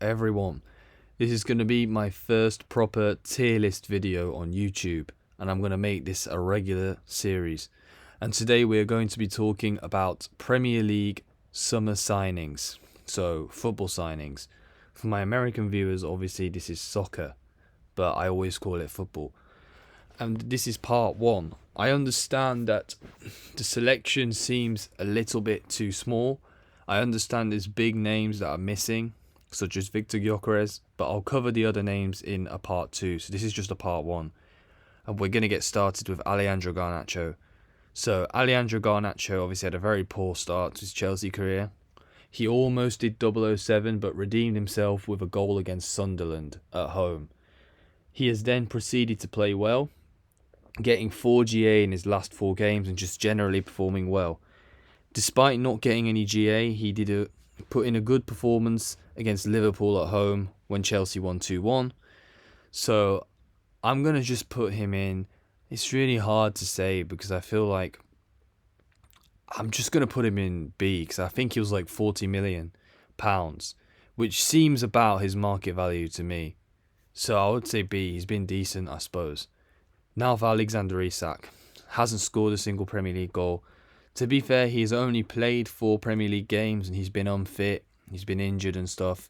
everyone? This is going to be my first proper tier list video on YouTube, and I'm going to make this a regular series. And today we are going to be talking about Premier League summer signings, so football signings. For my American viewers, obviously this is soccer, but I always call it football. And this is part one. I understand that the selection seems a little bit too small. I understand there's big names that are missing, such as Victor Gyökeres, but I'll cover the other names in a part two. So this is just a part one. And we're going to get started with Alejandro Garnacho. So Alejandro Garnacho obviously had a very poor start to his Chelsea career. He almost did 007, but redeemed himself with a goal against Sunderland at home. He has then proceeded to play well, getting 4 GA in his last 4 games and just generally performing well. Despite not getting any GA, he put in a good performance against Liverpool at home when Chelsea won 2-1. So I'm going to just put him in. It's really hard to say because I feel like I'm just going to put him in B because I think he was like £40 million, which seems about his market value to me. So I would say B. He's been decent, I suppose. Now for Alexander Isak. Hasn't scored a single Premier League goal. To be fair, he's only played 4 Premier League games and he's been unfit. He's been injured and stuff.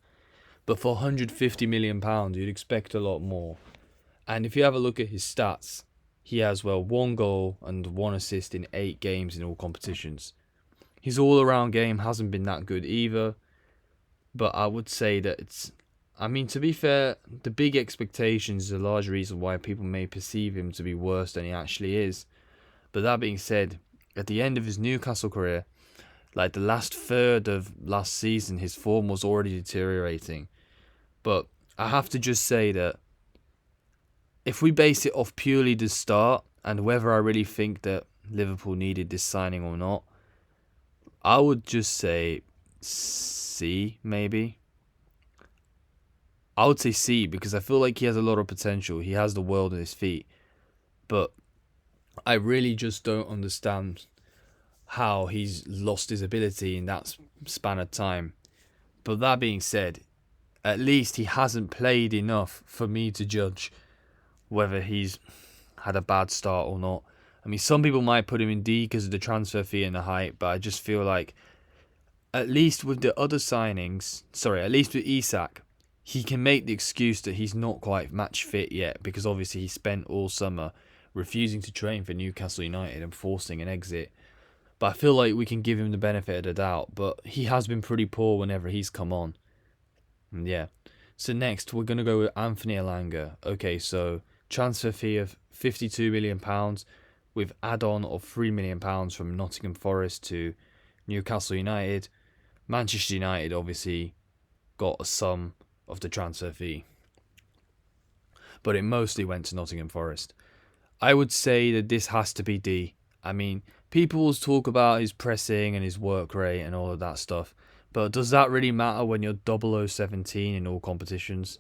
But for £150 million, you'd expect a lot more. And if you have a look at his stats, he has, 1 goal and 1 assist in 8 games in all competitions. His all-around game hasn't been that good either. But I would say that to be fair, the big expectations is a large reason why people may perceive him to be worse than he actually is. But that being said, at the end of his Newcastle career, like the last third of last season, his form was already deteriorating. But I have to just say that if we base it off purely the start and whether I really think that Liverpool needed this signing or not, I would just say C, maybe. I would say C because I feel like he has a lot of potential. He has the world at his feet. But I really just don't understand how he's lost his ability in that span of time. But that being said, at least he hasn't played enough for me to judge whether he's had a bad start or not. Some people might put him in D because of the transfer fee and the hype, but I just feel like at least with the other signings, at least with Isak, he can make the excuse that he's not quite match fit yet because obviously he spent all summer refusing to train for Newcastle United and forcing an exit. But I feel like we can give him the benefit of the doubt, but he has been pretty poor whenever he's come on. And yeah. So next we're going to go with Anthony Elanga. Okay, so transfer fee of £52 million with add-on of £3 million from Nottingham Forest to Newcastle United. Manchester United obviously got a sum of the transfer fee, but it mostly went to Nottingham Forest. I would say that this has to be D. People will talk about his pressing and his work rate and all of that stuff, but does that really matter when you're 0017 in all competitions?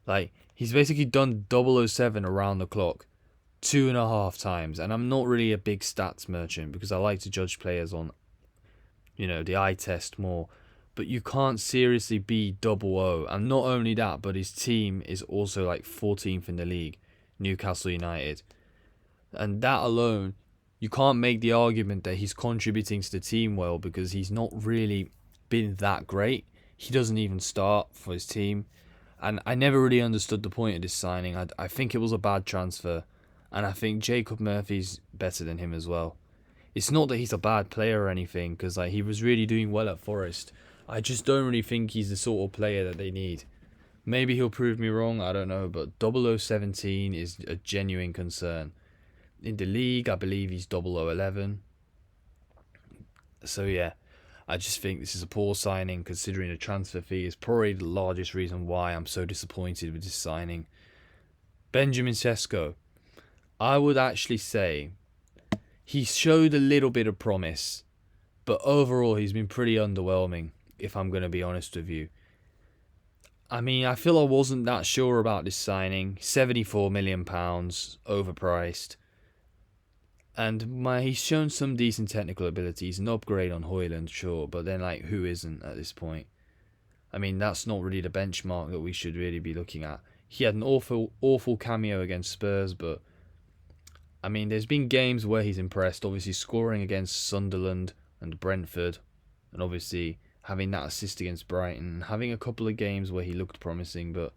Like, he's basically done 007 around the clock 2.5 times, and I'm not really a big stats merchant because I like to judge players on, the eye test more. But you can't seriously be 00. And not only that, but his team is also like 14th in the league, Newcastle United. And that alone, you can't make the argument that he's contributing to the team well because he's not really been that great. He doesn't even start for his team. And I never really understood the point of this signing. I think it was a bad transfer. And I think Jacob Murphy's better than him as well. It's not that he's a bad player or anything because he was really doing well at Forest. I just don't really think he's the sort of player that they need. Maybe he'll prove me wrong, I don't know, but 0017 is a genuine concern. In the league, I believe he's 0011. So yeah, I just think this is a poor signing considering the transfer fee is probably the largest reason why I'm so disappointed with this signing. Benjamin Sesko. I would actually say he showed a little bit of promise, but overall he's been pretty underwhelming, if I'm going to be honest with you. I feel I wasn't that sure about this signing. £74 million, overpriced. And he's shown some decent technical abilities, an upgrade on Højlund, sure, but then who isn't at this point? I mean, that's not really the benchmark that we should really be looking at. He had an awful cameo against Spurs, but I mean, there's been games where he's impressed, obviously scoring against Sunderland and Brentford, and obviously having that assist against Brighton, having a couple of games where he looked promising, but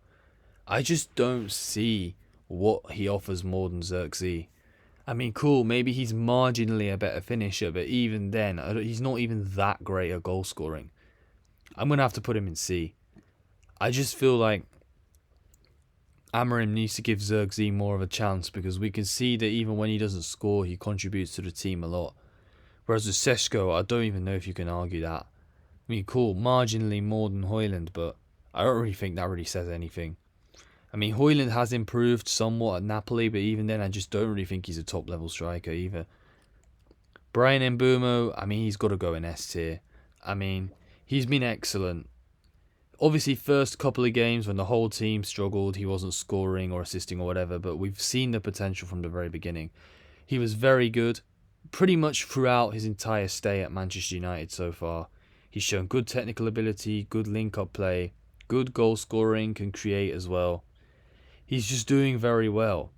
I just don't see what he offers more than Xerxes. I mean, cool, maybe he's marginally a better finisher, but even then, he's not even that great at goal scoring. I'm going to have to put him in C. I just feel like Amorim needs to give Xerxes more of a chance, because we can see that even when he doesn't score, he contributes to the team a lot. Whereas with Šeško, I don't even know if you can argue that. I mean, cool, marginally more than Højlund, but I don't really think that really says anything. I mean, Højlund has improved somewhat at Napoli, but even then, I just don't really think he's a top-level striker either. Bryan Mbeumo, I mean, he's got to go in S tier. I mean, he's been excellent. Obviously, first couple of games when the whole team struggled, he wasn't scoring or assisting or whatever, but we've seen the potential from the very beginning. He was very good, pretty much throughout his entire stay at Manchester United so far. He's shown good technical ability, good link-up play, good goal scoring, can create as well. He's just doing very well.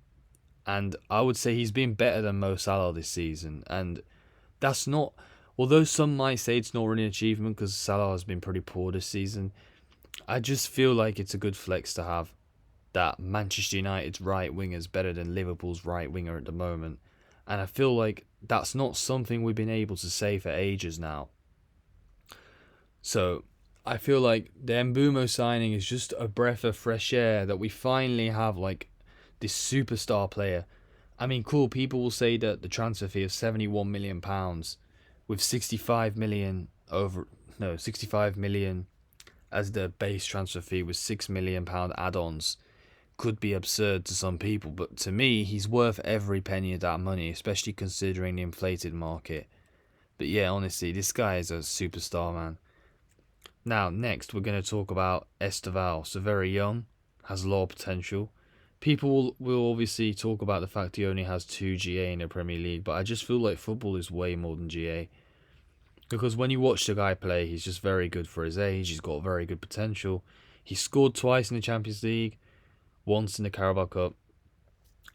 And I would say he's been better than Mo Salah this season. And that's not... Although some might say it's not really an achievement because Salah has been pretty poor this season, I just feel like it's a good flex to have that Manchester United's right winger is better than Liverpool's right winger at the moment. And I feel like that's not something we've been able to say for ages now. So I feel like the Mbeumo signing is just a breath of fresh air that we finally have like this superstar player. I mean, cool, people will say that the transfer fee of £71 million with 65 million as the base transfer fee with £6 million add-ons could be absurd to some people, but to me, he's worth every penny of that money, especially considering the inflated market. But yeah, honestly, this guy is a superstar, man. Now, next, we're going to talk about Esteval. So very young, has a lot of potential. People will obviously talk about the fact he only has 2 GA in the Premier League, but I just feel like football is way more than GA. Because when you watch the guy play, he's just very good for his age. He's got very good potential. He scored twice in the Champions League, once in the Carabao Cup,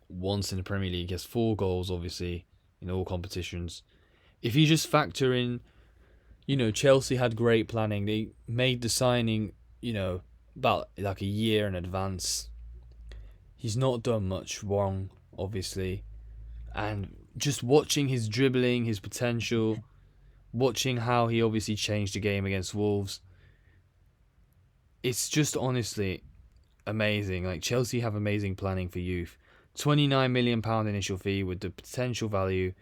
once in the Premier League. He has 4 goals, obviously, in all competitions. If you just factor in, Chelsea had great planning. They made the signing, about like a year in advance. He's not done much wrong, obviously. And just watching his dribbling, his potential, watching how he obviously changed the game against Wolves, it's just honestly amazing. Like, Chelsea have amazing planning for youth. £29 million initial fee with the potential value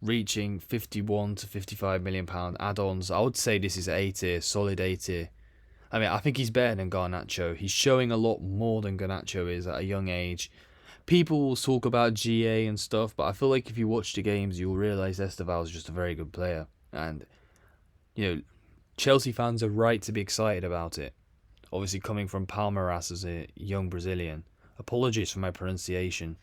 reaching 51 to 55 million pound add-ons. I would say this is A tier, solid A tier. I mean, I think he's better than Garnacho. He's showing a lot more than Garnacho is at a young age. People will talk about GA and stuff, but I feel like if you watch the games, you'll realise Esteval is just a very good player. And, Chelsea fans are right to be excited about it. Obviously, coming from Palmeiras as a young Brazilian. Apologies for my pronunciation.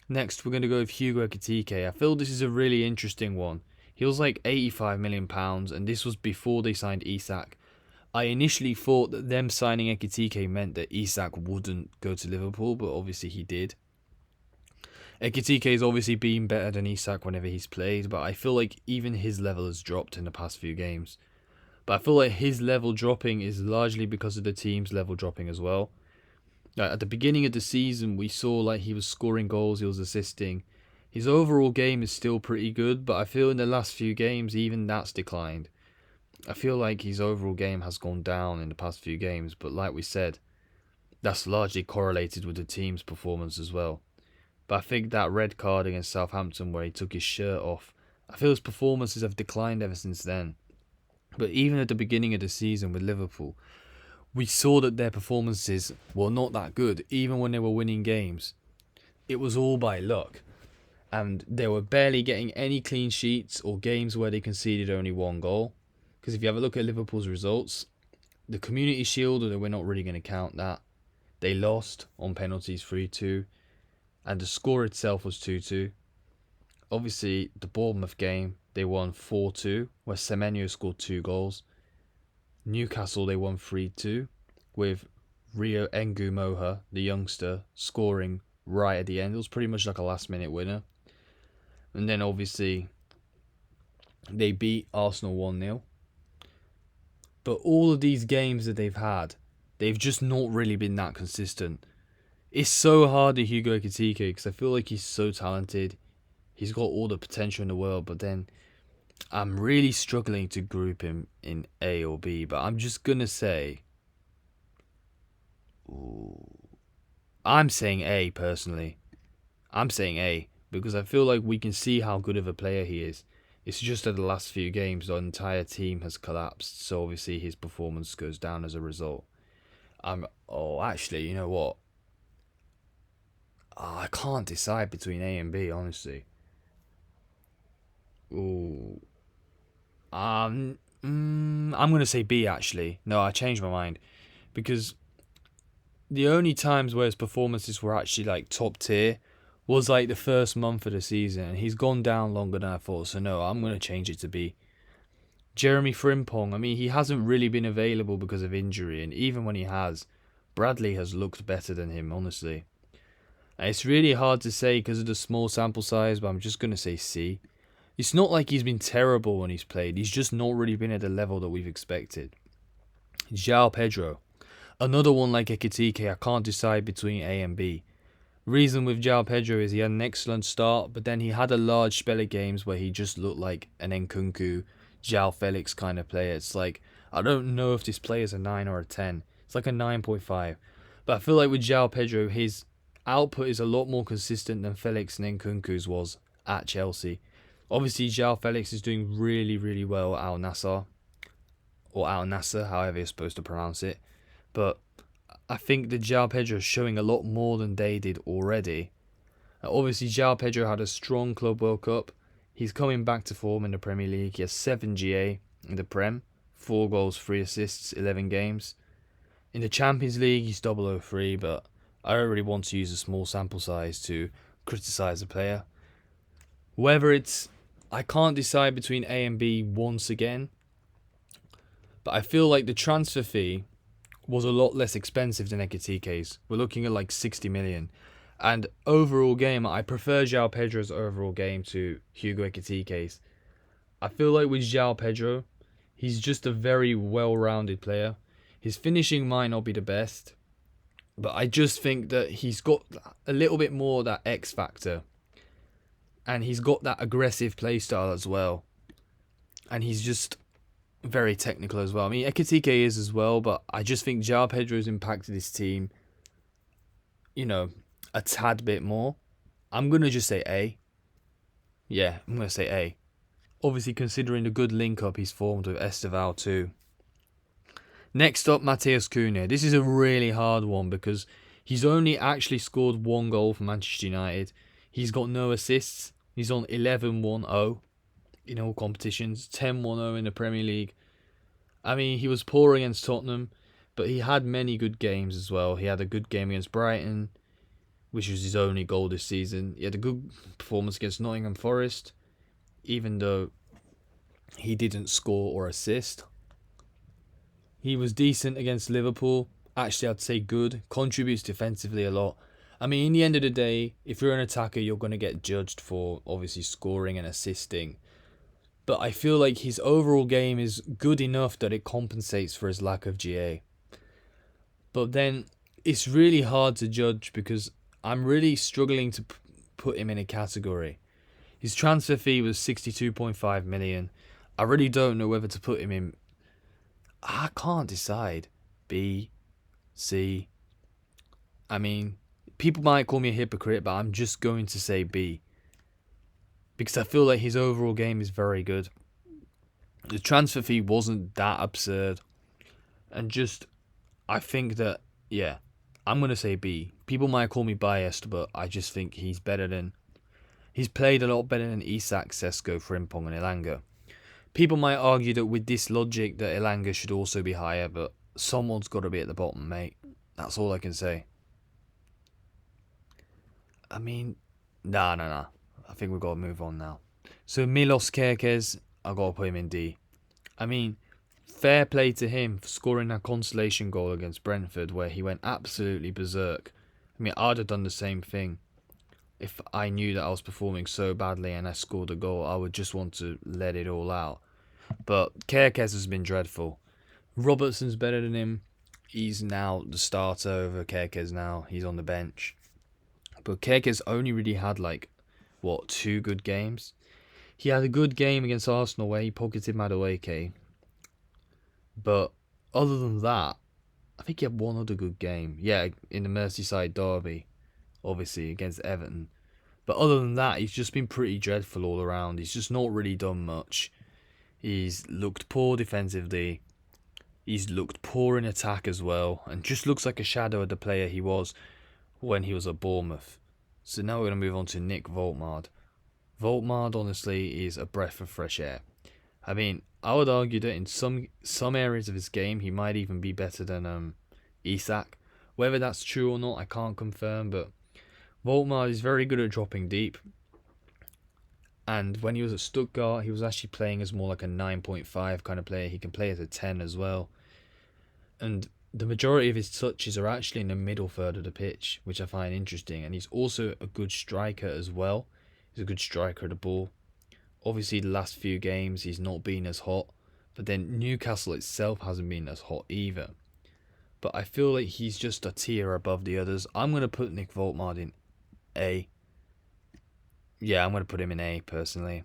Next, we're going to go with Hugo Ekitike. I feel this is a really interesting one. He was like £85 million, and this was before they signed Isak. I initially thought that them signing Ekitike meant that Isak wouldn't go to Liverpool, but obviously he did. Ekitike has obviously been better than Isak whenever he's played, but I feel like even his level has dropped in the past few games. But I feel like his level dropping is largely because of the team's level dropping as well. At the beginning of the season, we saw like he was scoring goals, he was assisting. His overall game is still pretty good, but I feel in the last few games, even that's declined. I feel like his overall game has gone down in the past few games, but like we said, that's largely correlated with the team's performance as well. But I think that red card against Southampton where he took his shirt off, I feel his performances have declined ever since then. But even at the beginning of the season with Liverpool, we saw that their performances were not that good, even when they were winning games. It was all by luck. And they were barely getting any clean sheets or games where they conceded only 1 goal. Because if you have a look at Liverpool's results, the Community Shield, we're not really going to count that. They lost on penalties 3-2. And the score itself was 2-2. Obviously, the Bournemouth game, they won 4-2, where Semenyo scored 2 goals. Newcastle, they won 3-2 with Rio Engu Moha, the youngster, scoring right at the end. It was pretty much like a last minute winner. And then obviously they beat Arsenal 1-0. But all of these games that they've had, they've just not really been that consistent. It's so hard to Hugo Ekitike because I feel like he's so talented. He's got all the potential in the world, but then I'm really struggling to group him in A or B. But I'm just going to say... I'm saying A, personally. I'm saying A because I feel like we can see how good of a player he is. It's just that the last few games, the entire team has collapsed, so obviously his performance goes down as a result. Actually, you know what? I can't decide between A and B, honestly. Ooh. I'm going to say B, actually. No, I changed my mind. Because the only times where his performances were actually like top tier was like the first month of the season, and he's gone down longer than I thought. So no, I'm going to change it to B. Jeremy Frimpong, I mean, he hasn't really been available because of injury, and even when he has, Bradley has looked better than him, honestly. And it's really hard to say because of the small sample size, but I'm just going to say C. It's not like he's been terrible when he's played, he's just not really been at the level that we've expected. João Pedro, another one like Ekitike, I can't decide between A and B. Reason with João Pedro is he had an excellent start, but then he had a large spell of games where he just looked like an Nkunku, João Felix kind of player. It's like, I don't know if this player is a 9 or a 10. It's like a 9.5. But I feel like with João Pedro, his output is a lot more consistent than Felix and Nkunku's was at Chelsea. Obviously, João Felix is doing really, really well at Al Nassr. Or Al Nassr, however you're supposed to pronounce it. But I think that João Pedro is showing a lot more than they did already. Obviously, João Pedro had a strong Club World Cup. He's coming back to form in the Premier League. He has 7 GA in the Prem. 4 goals, 3 assists, 11 games. In the Champions League, he's 003, but I don't really want to use a small sample size to criticise a player. Whether it's... I can't decide between A and B once again. But I feel like the transfer fee was a lot less expensive than Ekitike's. We're looking at like 60 million. And overall game, I prefer João Pedro's overall game to Hugo Ekitike's. I feel like with João Pedro, he's just a very well-rounded player. His finishing might not be the best, but I just think that he's got a little bit more of that X factor. And he's got that aggressive play style as well. And he's just very technical as well. I mean, Ekitike is as well, but I just think João Pedro's impacted his team, you know, a tad bit more. I'm going to just say A. Yeah, I'm going to say A. Obviously, considering the good link-up he's formed with Esteval too. Next up, Matheus Cunha. This is a really hard one because he's only actually scored 1 goal for Manchester United. He's got no assists. He's on 11-1-0 in all competitions. 10-1-0 in the Premier League. I mean, he was poor against Tottenham, but he had many good games as well. He had a good game against Brighton, which was his only goal this season. He had a good performance against Nottingham Forest, even though he didn't score or assist. He was decent against Liverpool. Actually, I'd say good. Contributes defensively a lot. I mean, in the end of the day, if you're an attacker, you're going to get judged for obviously scoring and assisting. But I feel like his overall game is good enough that it compensates for his lack of GA. But then it's really hard to judge because I'm really struggling to put him in a category. His transfer fee was 62.5 million. I really don't know whether to put him in. I can't decide. B, C. I mean, people might call me a hypocrite, but I'm just going to say B. Because I feel like his overall game is very good. The transfer fee wasn't that absurd. And just, I think that, yeah, I'm going to say B. People might call me biased, but I just think he's better than... He's played a lot better than Isak, Sesko, Frimpong and Elanga. People might argue that with this logic that Elanga should also be higher, but someone's got to be at the bottom, mate. That's all I can say. I mean, nah. I think we've got to move on now. So Milos Kerkez, I've got to put him in D. I mean, fair play to him for scoring that consolation goal against Brentford, where he went absolutely berserk. I mean, I'd have done the same thing. If I knew that I was performing so badly and I scored a goal, I would just want to let it all out. But Kerkez has been dreadful. Robertson's better than him. He's now the starter over Kerkez now. He's on the bench. But Kerkez only really had, like, what, 2 good games? He had a good game against Arsenal where he pocketed Madueke. But other than that, I think he had one other good game. Yeah, in the Merseyside derby, obviously, against Everton. But other than that, he's just been pretty dreadful all around. He's just not really done much. He's looked poor defensively. He's looked poor in attack as well. And just looks like a shadow of the player he was when he was at Bournemouth. So now we're going to move on to Nick Volkmard. Volkmard, honestly, is a breath of fresh air. I mean, I would argue that in some areas of his game, he might even be better than Isak. Whether that's true or not, I can't confirm, but Volkmar is very good at dropping deep. And when he was at Stuttgart, he was actually playing as more like a 9.5 kind of player. He can play as a 10 as well. And the majority of his touches are actually in the middle third of the pitch, which I find interesting. And he's also a good striker as well. He's a good striker of the ball. Obviously, the last few games, he's not been as hot. But then Newcastle itself hasn't been as hot either. But I feel like he's just a tier above the others. I'm going to put Nick Volkmar in A. Yeah, I'm going to put him in A, personally.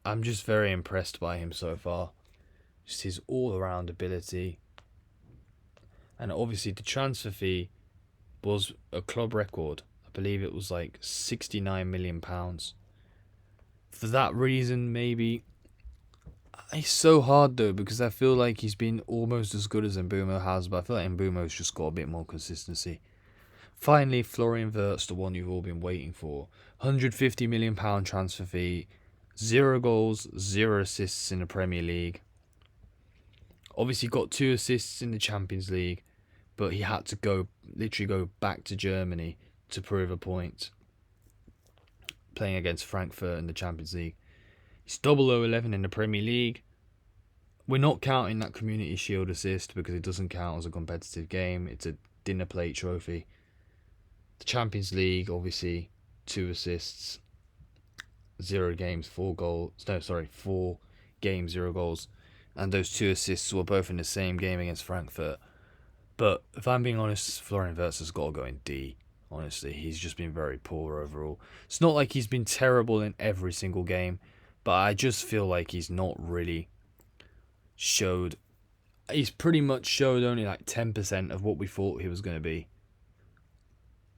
I'm just very impressed by him so far. Just his all-around ability. And obviously, the transfer fee was a club record. I believe it was like £69 million. For that reason, maybe. It's so hard though, because I feel like he's been almost as good as Mbeumo has, but I feel like Mbumo's just got a bit more consistency. Finally, Florian Wirtz, the one you've all been waiting for. £150 million transfer fee, 0 goals, 0 assists in the Premier League. Obviously got 2 assists in the Champions League, but he had to literally go back to Germany to prove a point, playing against Frankfurt in the Champions League. He's 0011 in the Premier League. We're not counting that Community Shield assist because it doesn't count as a competitive game. It's a dinner plate trophy. The Champions League, obviously, 2 assists, 0 games, 4 goals. No, sorry, 4 games, 0 goals. And those 2 assists were both in the same game against Frankfurt. But if I'm being honest, Florian Wirtz has got to go in D. Honestly, he's just been very poor overall. It's not like he's been terrible in every single game, but I just feel like he's not really showed. He's pretty much showed only like 10% of what we thought he was going to be.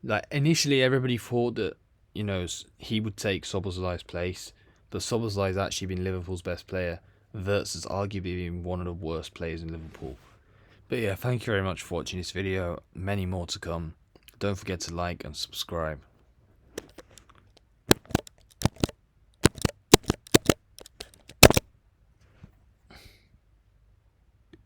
Like, initially, everybody thought that, you know, he would take Szoboszlai's place, but Szoboszlai's actually been Liverpool's best player. Wirtz has arguably been one of the worst players in Liverpool. But yeah, thank you very much for watching this video. Many more to come. Don't forget to like and subscribe.